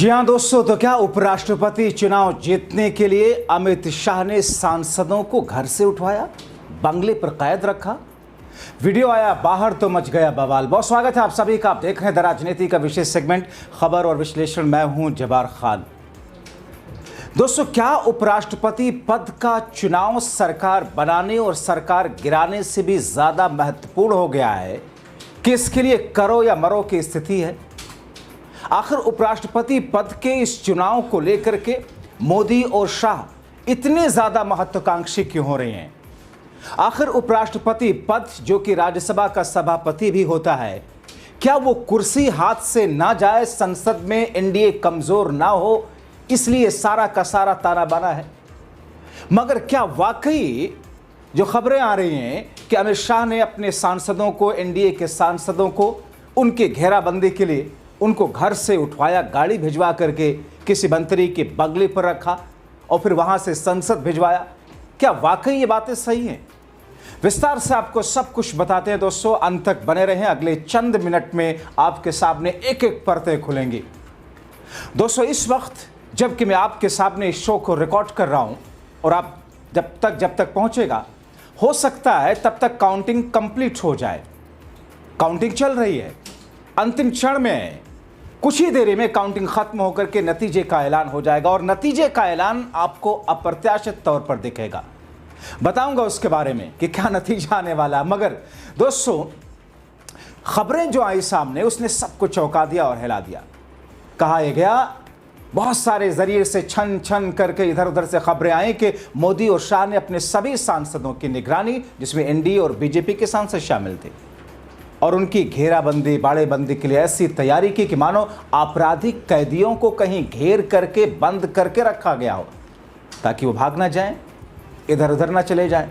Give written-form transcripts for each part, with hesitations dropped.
जी हाँ दोस्तों, तो क्या उपराष्ट्रपति चुनाव जीतने के लिए अमित शाह ने सांसदों को घर से उठवाया, बंगले पर कैद रखा। वीडियो आया बाहर तो मच गया बवाल। बहुत स्वागत है आप सभी का। आप देख रहे हैं द राजनीति का विशेष सेगमेंट खबर और विश्लेषण। मैं हूं जब्बार खान। दोस्तों, क्या उपराष्ट्रपति पद का चुनाव सरकार बनाने और सरकार गिराने से भी ज्यादा महत्वपूर्ण हो गया है कि इसके लिए करो या मरो की स्थिति है? आखिर उपराष्ट्रपति पद के इस चुनाव को लेकर के मोदी और शाह इतने ज्यादा महत्वाकांक्षी क्यों हो रहे हैं? आखिर उपराष्ट्रपति पद, जो कि राज्यसभा का सभापति भी होता है, क्या वो कुर्सी हाथ से ना जाए, संसद में एनडीए कमजोर ना हो, इसलिए सारा का सारा ताना बाना है? मगर क्या वाकई जो खबरें आ रही हैं कि अमित शाह ने अपने सांसदों को, एनडीए के सांसदों को उनके घेराबंदी के लिए उनको घर से उठवाया, गाड़ी भिजवा करके किसी मंत्री के बंगले पर रखा और फिर वहां से संसद भिजवाया? क्या वाकई ये बातें सही हैं? विस्तार से आपको सब कुछ बताते हैं दोस्तों, अंत तक बने रहें। अगले चंद मिनट में आपके सामने एक एक परतें खुलेंगी। दोस्तों, इस वक्त जबकि मैं आपके सामने इस शो को रिकॉर्ड कर रहा हूं और आप जब तक पहुंचेगा, हो सकता है तब तक काउंटिंग कंप्लीट हो जाए। काउंटिंग चल रही है, अंतिम क्षण में है। कुछ ही देरी में काउंटिंग खत्म होकर के नतीजे का ऐलान हो जाएगा और नतीजे का ऐलान आपको अप्रत्याशित तौर पर दिखेगा। बताऊंगा उसके बारे में कि क्या नतीजा आने वाला है। मगर दोस्तों, खबरें जो आई सामने उसने सबको चौंका दिया और हिला दिया। कहा यह गया, बहुत सारे जरिए से छन छन करके इधर उधर से खबरें आई कि मोदी और शाह ने अपने सभी सांसदों की निगरानी, जिसमें एनडीए और बीजेपी के सांसद शामिल थे, और उनकी घेराबंदी, बाड़ेबंदी के लिए ऐसी तैयारी की कि मानो आपराधिक कैदियों को कहीं घेर करके बंद करके रखा गया हो, ताकि वो भाग ना जाएं, इधर उधर ना चले जाएं।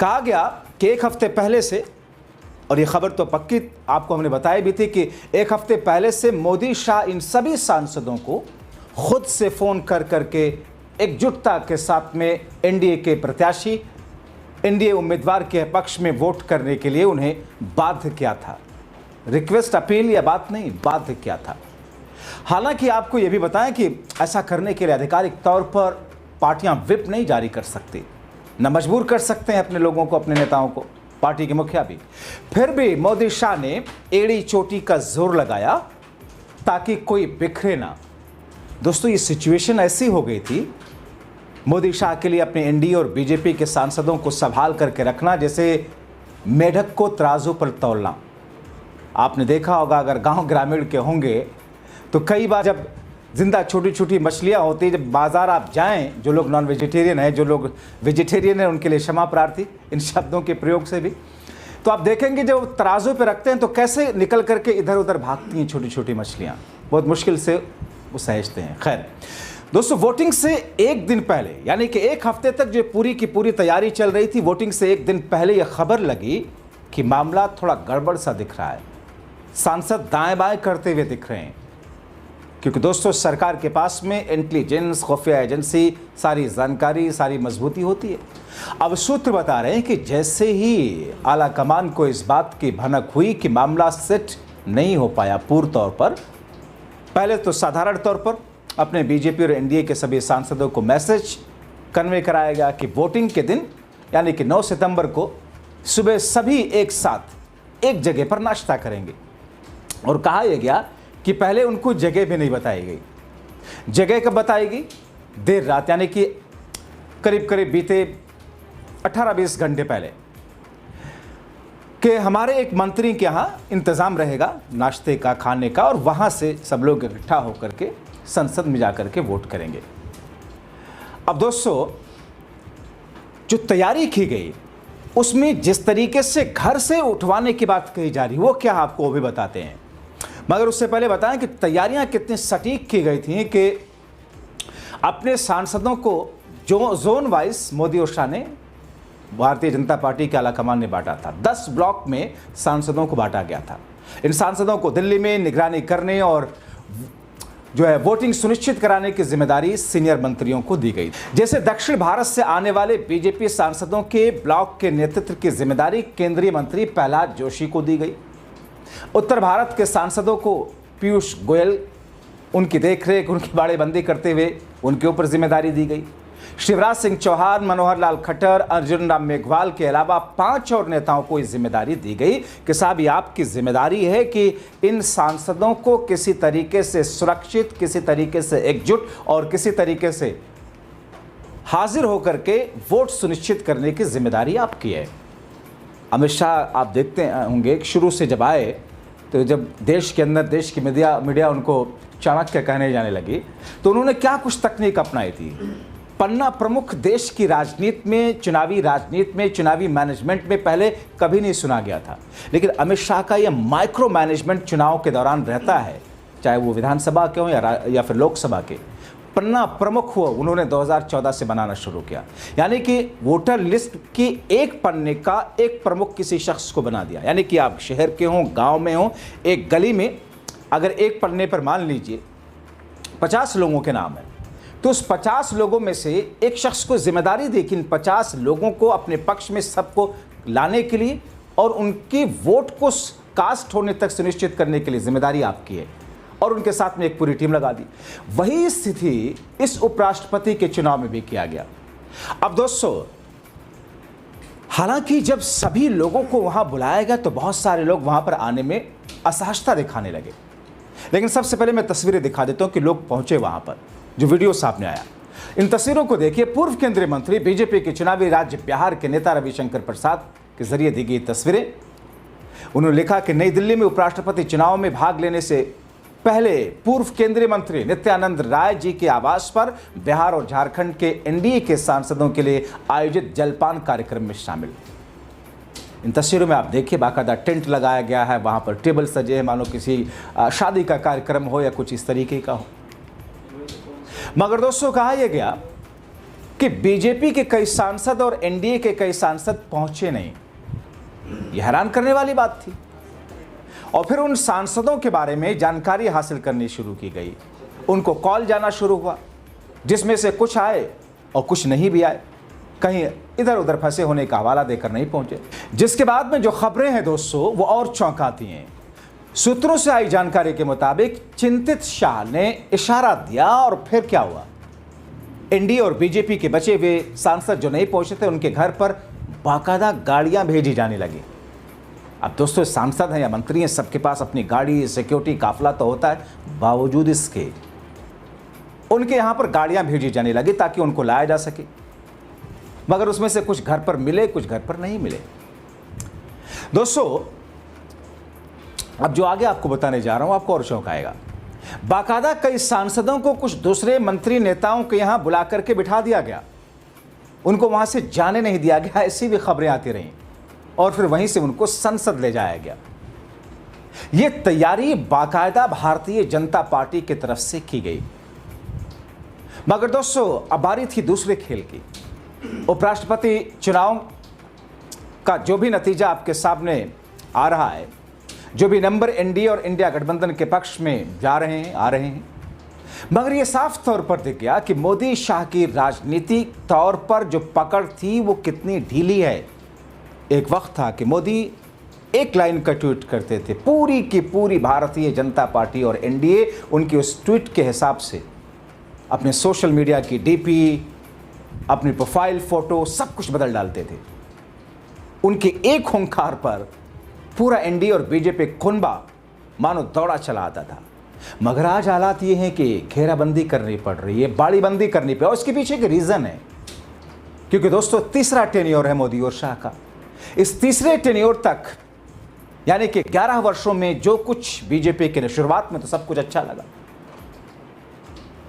कहा गया कि एक हफ्ते पहले से, और ये खबर तो पक्की आपको हमने बताई भी थी कि एक हफ्ते पहले से मोदी शाह इन सभी सांसदों को खुद से फोन कर करके एकजुटता के साथ में एनडीए के प्रत्याशी, एनडीए उम्मीदवार के पक्ष में वोट करने के लिए उन्हें बाध्य किया था। रिक्वेस्ट, अपील या बात नहीं, बाध्य किया था। हालांकि आपको यह भी बताएं कि ऐसा करने के लिए आधिकारिक तौर पर पार्टियां व्हिप नहीं जारी कर सकती, न मजबूर कर सकते हैं अपने लोगों को, अपने नेताओं को, पार्टी के मुखिया भी। फिर भी मोदी शाह ने एड़ी चोटी का जोर लगाया ताकि कोई बिखरे ना। दोस्तों, ये सिचुएशन ऐसी हो गई थी मोदी शाह के लिए अपने एनडीए और बीजेपी के सांसदों को संभाल करके रखना जैसे मेढक को तराजू पर तौलना। आपने देखा होगा, अगर गांव ग्रामीण के होंगे तो कई बार जब जिंदा छोटी छोटी मछलियां होती, जब बाजार आप जाएं, जो लोग नॉन वेजिटेरियन हैं, जो लोग वेजिटेरियन हैं, उनके लिए क्षमा प्रार्थी इन शब्दों के प्रयोग से भी, तो आप देखेंगे जब तराजू पे रखते हैं तो कैसे निकल करके इधर उधर भागती हैं छोटी छोटी मछलियां, बहुत मुश्किल से वो सहेजते हैं। खैर दोस्तों, वोटिंग से एक दिन पहले, यानी कि एक हफ्ते तक जो पूरी की पूरी तैयारी चल रही थी, वोटिंग से एक दिन पहले यह खबर लगी कि मामला थोड़ा गड़बड़ सा दिख रहा है। सांसद दाएं बाएं करते हुए दिख रहे हैं, क्योंकि दोस्तों सरकार के पास में इंटेलिजेंस, खुफिया एजेंसी, सारी जानकारी, सारी मजबूती होती है। अब सूत्र बता रहे हैं कि जैसे ही आला कमान को इस बात की भनक हुई कि मामला सेट नहीं हो पाया पूर्ण तौर पर, पहले तो साधारण तौर पर अपने बीजेपी और एनडीए के सभी सांसदों को मैसेज कन्वे कराया गया कि वोटिंग के दिन, यानी कि 9 सितंबर को सुबह सभी एक साथ एक जगह पर नाश्ता करेंगे। और कहा यह गया कि पहले उनको जगह भी नहीं बताई गई। जगह कब बताएगी? देर रात, यानी कि करीब करीब बीते 18-20 घंटे पहले, कि हमारे एक मंत्री के यहाँ इंतज़ाम रहेगा नाश्ते का, खाने का, और वहाँ से सब लोग इकट्ठा होकर के संसद में जाकर के वोट करेंगे। अब दोस्तों, जो तैयारी की गई उसमें जिस तरीके से घर से उठवाने की बात कही जा रही, वो क्या आपको वो भी बताते हैं। मगर उससे पहले बताएं कि तैयारियां कितनी सटीक की गई थी कि अपने सांसदों को जो जोन वाइज मोदी और शाह ने, भारतीय जनता पार्टी के आलाकमान ने बांटा था। 10 ब्लॉक में सांसदों को बांटा गया था। इन सांसदों को दिल्ली में निगरानी करने और जो है वोटिंग सुनिश्चित कराने की जिम्मेदारी सीनियर मंत्रियों को दी गई। जैसे दक्षिण भारत से आने वाले बीजेपी सांसदों के ब्लॉक के नेतृत्व की जिम्मेदारी केंद्रीय मंत्री प्रहलाद जोशी को दी गई। उत्तर भारत के सांसदों को पीयूष गोयल उनकी देखरेख, उनकी बाड़ेबंदी करते हुए उनके ऊपर जिम्मेदारी दी गई। शिवराज सिंह चौहान, मनोहर लाल खट्टर, अर्जुन राम मेघवाल के अलावा 5 और नेताओं को ये जिम्मेदारी दी गई कि साहब ये आपकी जिम्मेदारी है कि इन सांसदों को किसी तरीके से सुरक्षित, किसी तरीके से एकजुट और किसी तरीके से हाजिर होकर के वोट सुनिश्चित करने की जिम्मेदारी आपकी है। अमित शाह आप देखते होंगे शुरू से जब आए तो जब देश के अंदर देश की मीडिया उनको चाणक्य कहने जाने लगी तो उन्होंने क्या कुछ तकनीक अपनाई थी। पन्ना प्रमुख देश की राजनीति में, चुनावी राजनीति में, चुनावी मैनेजमेंट में पहले कभी नहीं सुना गया था, लेकिन अमित शाह का यह माइक्रो मैनेजमेंट चुनाव के दौरान रहता है, चाहे वो विधानसभा के हों या फिर लोकसभा के। पन्ना प्रमुख हुआ उन्होंने 2014 से बनाना शुरू किया, यानी कि वोटर लिस्ट की एक पन्ने का एक प्रमुख किसी शख्स को बना दिया। यानी कि आप शहर के हों, गांव में हों, एक गली में अगर एक पन्ने पर मान लीजिए 50 लोगों के नाम है, तो उस 50 लोगों में से एक शख्स को जिम्मेदारी दी कि इन 50 लोगों को अपने पक्ष में सबको लाने के लिए और उनकी वोट को कास्ट होने तक सुनिश्चित करने के लिए जिम्मेदारी आपकी है, और उनके साथ में एक पूरी टीम लगा दी। वही स्थिति इस उपराष्ट्रपति के चुनाव में भी किया गया। अब दोस्तों, हालांकि जब सभी लोगों को वहां बुलाया गया तो बहुत सारे लोग वहां पर आने में असहजता दिखाने लगे, लेकिन सबसे पहले मैं तस्वीरें दिखा देता हूं कि लोग पहुंचे वहां पर, जो वीडियो सामने आया। इन तस्वीरों को देखिए। पूर्व केंद्रीय मंत्री, बीजेपी के चुनावी राज्य बिहार के नेता रविशंकर प्रसाद के जरिए दी गई तस्वीरें। उन्होंने लिखा कि नई दिल्ली में उपराष्ट्रपति चुनाव में भाग लेने से पहले पूर्व केंद्रीय मंत्री नित्यानंद राय जी के आवास पर बिहार और झारखंड के एनडीए के सांसदों के लिए आयोजित जलपान कार्यक्रम में शामिल। इन तस्वीरों में आप देखिए, बाकायदा टेंट लगाया गया है, वहां पर टेबल सजे हैं, मानो किसी शादी का कार्यक्रम हो या कुछ इस तरीके का हो। मगर दोस्तों, कहा यह गया कि बीजेपी के कई सांसद और एनडीए के कई सांसद पहुंचे नहीं। यह हैरान करने वाली बात थी। और फिर उन सांसदों के बारे में जानकारी हासिल करनी शुरू की गई। उनको कॉल जाना शुरू हुआ, जिसमें से कुछ आए और कुछ नहीं भी आए, कहीं इधर उधर फंसे होने का हवाला देकर नहीं पहुंचे। जिसके बाद में जो खबरें हैं दोस्तों, वो और चौंकाती हैं। सूत्रों से आई जानकारी के मुताबिक चिंतित शाह ने इशारा दिया और फिर क्या हुआ, एनडीए और बीजेपी के बचे हुए सांसद जो नहीं पहुंचे थे, उनके घर पर बाकायदा गाड़ियां भेजी जाने लगी। अब दोस्तों, सांसद हैं या मंत्री हैं, सबके पास अपनी गाड़ी, सिक्योरिटी, काफिला तो होता है। बावजूद इसके उनके यहां पर गाड़ियां भेजी जाने लगी ताकि उनको लाया जा सके। मगर उसमें से कुछ घर पर मिले, कुछ घर पर नहीं मिले। दोस्तों, अब जो आगे आपको बताने जा रहा हूं, आपको और शौक आएगा। बाकायदा कई सांसदों को कुछ दूसरे मंत्री नेताओं के यहां बुला करके बिठा दिया गया, उनको वहां से जाने नहीं दिया गया, ऐसी भी खबरें आती रहीं। और फिर वहीं से उनको संसद ले जाया गया। यह तैयारी बाकायदा भारतीय जनता पार्टी की तरफ से की गई। मगर दोस्तों, अब बारी थी दूसरे खेल की। उपराष्ट्रपति चुनाव का जो भी नतीजा आपके सामने आ रहा है, जो भी नंबर एनडीए और इंडिया गठबंधन के पक्ष में जा रहे हैं, आ रहे हैं, मगर यह साफ तौर पर दिख गया कि मोदी शाह की राजनीतिक तौर पर जो पकड़ थी वो कितनी ढीली है। एक वक्त था कि मोदी एक लाइन का ट्वीट करते थे, पूरी की पूरी भारतीय जनता पार्टी और एनडीए उनकी उस ट्वीट के हिसाब से अपने सोशल मीडिया की डीपी, अपनी प्रोफाइल फोटो, सब कुछ बदल डालते थे। उनके एक हुंकार पर पूरा एनडीए और बीजेपी कुनबा मानो दौड़ा चला आता था। मगर आज हालात ये हैं कि घेराबंदी करनी पड़ रही है, बाड़ीबंदी करनी पड़ी, और इसके पीछे एक रीज़न है। क्योंकि दोस्तों, तीसरा टेन्योर है मोदी और शाह का। इस तीसरे टेन्योर तक, यानी कि 11 वर्षों में जो कुछ बीजेपी के शुरुआत में तो सब कुछ अच्छा लगा,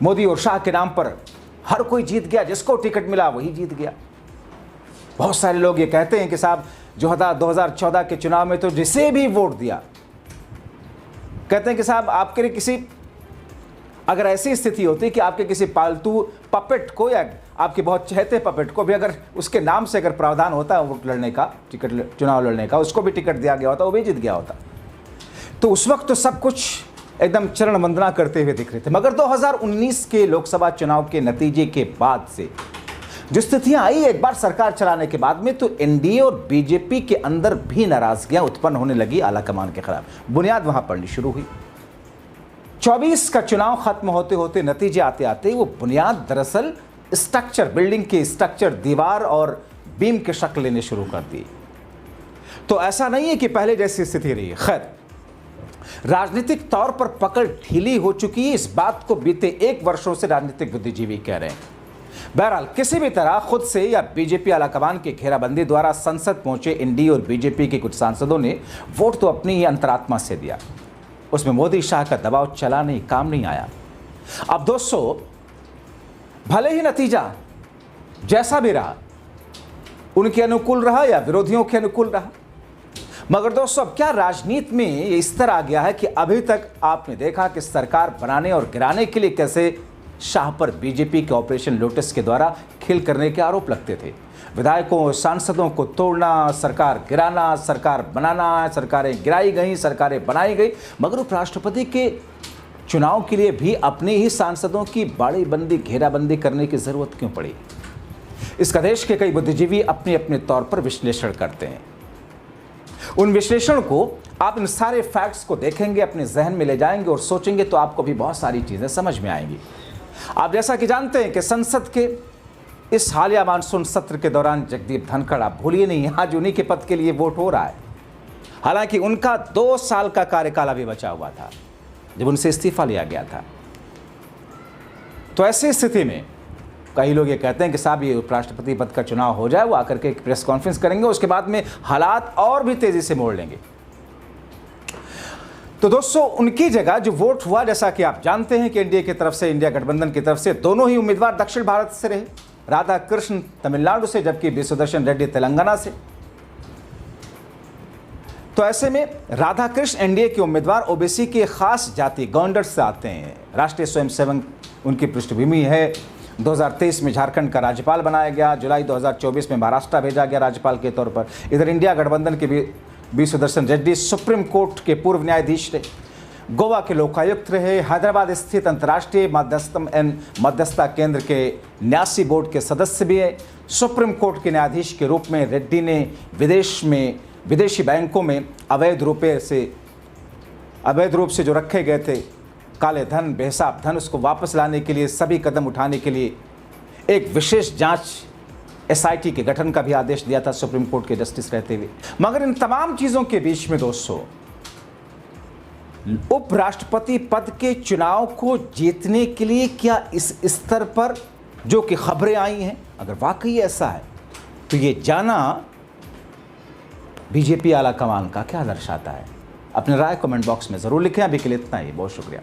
मोदी और शाह के नाम पर हर कोई जीत गया, जिसको टिकट मिला वही जीत गया। बहुत सारे लोग ये कहते हैं कि साहब जो 2014 के चुनाव में तो जिसे भी वोट दिया, कहते हैं कि साहब आपके लिए किसी, अगर ऐसी स्थिति होती कि आपके किसी पालतू पपेट को या आपके बहुत चहेते पपेट को भी अगर उसके नाम से अगर प्रावधान होता वोट लड़ने का, टिकट चुनाव लड़ने का, उसको भी टिकट दिया गया होता, वो भी जीत गया होता। तो उस वक्त तो सब कुछ एकदम चरण वंदना करते हुए दिख रहे थे। मगर 2019 के लोकसभा चुनाव के नतीजे के बाद से जो स्थितियां आई एक बार सरकार चलाने के बाद में, तो एनडीए और बीजेपी के अंदर भी नाराजगियां उत्पन्न होने लगी आलाकमान के खिलाफ। बुनियाद वहां पड़नी शुरू हुई। 24 का चुनाव खत्म होते होते नतीजे आते आते वो बुनियाद दरअसल स्ट्रक्चर, बिल्डिंग के स्ट्रक्चर, दीवार और बीम की शक्ल लेने शुरू कर दी। तो ऐसा नहीं है कि पहले जैसी स्थिति रही। खैर, राजनीतिक तौर पर पकड़ ढीली हो चुकी है, इस बात को बीते 1 वर्षों से राजनीतिक बुद्धिजीवी कह रहे हैं। बहरहाल, किसी भी तरह खुद से या बीजेपी आलाकमान की घेराबंदी द्वारा संसद पहुंचे एनडीए और बीजेपी के कुछ सांसदों ने वोट तो अपनी ही अंतरात्मा से दिया, उसमें मोदी शाह का दबाव चला नहीं, काम नहीं आया। अब दोस्तों, भले ही नतीजा जैसा भी रहा, उनके अनुकूल रहा या विरोधियों के अनुकूल रहा, मगर दोस्तों अब क्या राजनीति में ये इस तरह आ गया है कि अभी तक आपने देखा कि सरकार बनाने और गिराने के लिए कैसे शाह पर बीजेपी के ऑपरेशन लोटस के द्वारा खेल करने के आरोप लगते थे। विधायकों, सांसदों को तोड़ना, सरकार गिराना, सरकार बनाना, सरकारें गिराई गई, सरकारें बनाई गई, मगर उपराष्ट्रपति के चुनाव के लिए भी अपने ही सांसदों की बाड़ीबंदी, घेराबंदी करने की जरूरत क्यों पड़ी? इसका देश के कई बुद्धिजीवी अपने अपने तौर पर विश्लेषण करते हैं। उन विश्लेषण को आप इन सारे फैक्ट्स को देखेंगे, अपने जहन में ले जाएंगे और सोचेंगे तो आपको भी बहुत सारी चीजें समझ में आएंगी। आप जैसा कि जानते हैं कि संसद के इस हालिया मानसून सत्र के दौरान जगदीप धनखड़, आप भूलिए नहीं, आज उन्हीं के पद के लिए वोट हो रहा है। हालांकि उनका 2 साल का कार्यकाल अभी बचा हुआ था जब उनसे इस्तीफा लिया गया था। तो ऐसी स्थिति में कई लोग ये कहते हैं कि साहब ये उपराष्ट्रपति पद का चुनाव हो जाए, वो आकर के एक प्रेस कॉन्फ्रेंस करेंगे, उसके बाद में हालात और भी तेजी से मोड़ लेंगे। तो दोस्तों, उनकी जगह जो वोट हुआ, जैसा कि आप जानते हैं कि एनडीए की तरफ से, इंडिया गठबंधन की तरफ से दोनों ही उम्मीदवार दक्षिण भारत से रहे। राधा कृष्ण तमिलनाडु से, जबकि बी सुदर्शन रेड्डी तेलंगाना से। तो ऐसे में राधा कृष्ण एनडीए के उम्मीदवार ओबीसी की खास जाति गौंडर से आते हैं। राष्ट्रीय स्वयंसेवक उनकी पृष्ठभूमि है। 2023 में झारखंड का राज्यपाल बनाया गया, जुलाई 2024 में महाराष्ट्र भेजा गया राज्यपाल के तौर पर। इधर इंडिया गठबंधन के B Sudarshan Reddy supreme court के पूर्व न्यायाधीश रहे, गोवा के लोकायुक्त रहे, हैदराबाद स्थित अंतर्राष्ट्रीय मध्यस्थता केंद्र के न्यासी बोर्ड के सदस्य भी है। सुप्रीम कोर्ट के न्यायाधीश के रूप में रेड्डी ने विदेशी बैंकों में अवैध रूप से जो रखे गए थे काले धन, बेहिसाब धन, उसको वापस लाने के लिए, सभी कदम उठाने के लिए एक विशेष जांच एसआईटी के गठन का भी आदेश दिया था सुप्रीम कोर्ट के जस्टिस रहते हुए। मगर इन तमाम चीजों के बीच में दोस्तों, उपराष्ट्रपति पद के चुनाव को जीतने के लिए क्या इस स्तर पर जो कि खबरें आई हैं, अगर वाकई ऐसा है तो ये जाना बीजेपी आला कमान का क्या दर्शाता है? अपनी राय कमेंट बॉक्स में जरूर लिखें। अभी के लिए इतना ही, बहुत शुक्रिया।